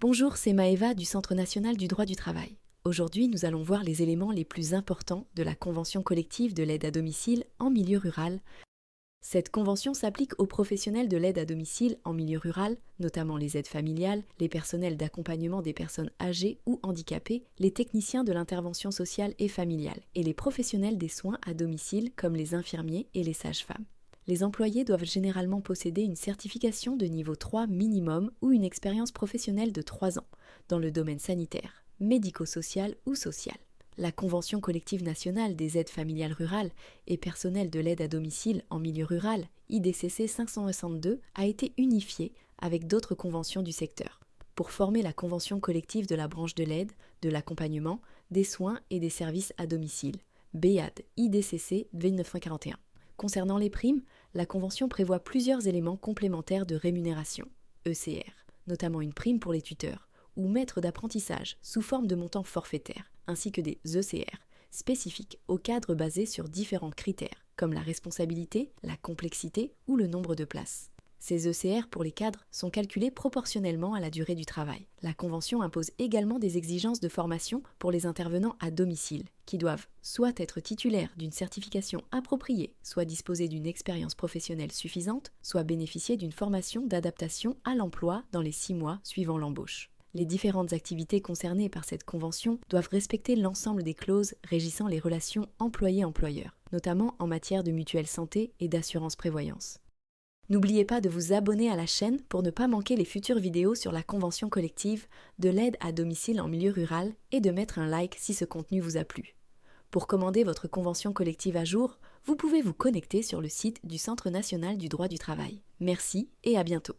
Bonjour, c'est Maëva du Centre national du droit du travail. Aujourd'hui, nous allons voir les éléments les plus importants de la convention collective de l'aide à domicile en milieu rural. Cette convention s'applique aux professionnels de l'aide à domicile en milieu rural, notamment les aides familiales, les personnels d'accompagnement des personnes âgées ou handicapées, les techniciens de l'intervention sociale et familiale, et les professionnels des soins à domicile comme les infirmiers et les sages-femmes. Les employés doivent généralement posséder une certification de niveau 3 minimum ou une expérience professionnelle de 3 ans dans le domaine sanitaire, médico-social ou social. La Convention collective nationale des aides familiales rurales et personnelles de l'aide à domicile en milieu rural, IDCC 562, a été unifiée avec d'autres conventions du secteur pour former la Convention collective de la branche de l'aide, de l'accompagnement, des soins et des services à domicile, BEAD IDCC 1941. Concernant les primes, la Convention prévoit plusieurs éléments complémentaires de rémunération, ECR, notamment une prime pour les tuteurs ou maîtres d'apprentissage sous forme de montant forfaitaire, ainsi que des ECR, spécifiques aux cadres basés sur différents critères, comme la responsabilité, la complexité ou le nombre de places. Ces ECR pour les cadres sont calculés proportionnellement à la durée du travail. La Convention impose également des exigences de formation pour les intervenants à domicile, qui doivent soit être titulaires d'une certification appropriée, soit disposer d'une expérience professionnelle suffisante, soit bénéficier d'une formation d'adaptation à l'emploi dans les 6 mois suivant l'embauche. Les différentes activités concernées par cette convention doivent respecter l'ensemble des clauses régissant les relations employé-employeur, notamment en matière de mutuelle santé et d'assurance prévoyance. N'oubliez pas de vous abonner à la chaîne pour ne pas manquer les futures vidéos sur la convention collective de l'aide à domicile en milieu rural et de mettre un like si ce contenu vous a plu. Pour commander votre convention collective à jour, vous pouvez vous connecter sur le site du Centre national du droit du travail. Merci et à bientôt.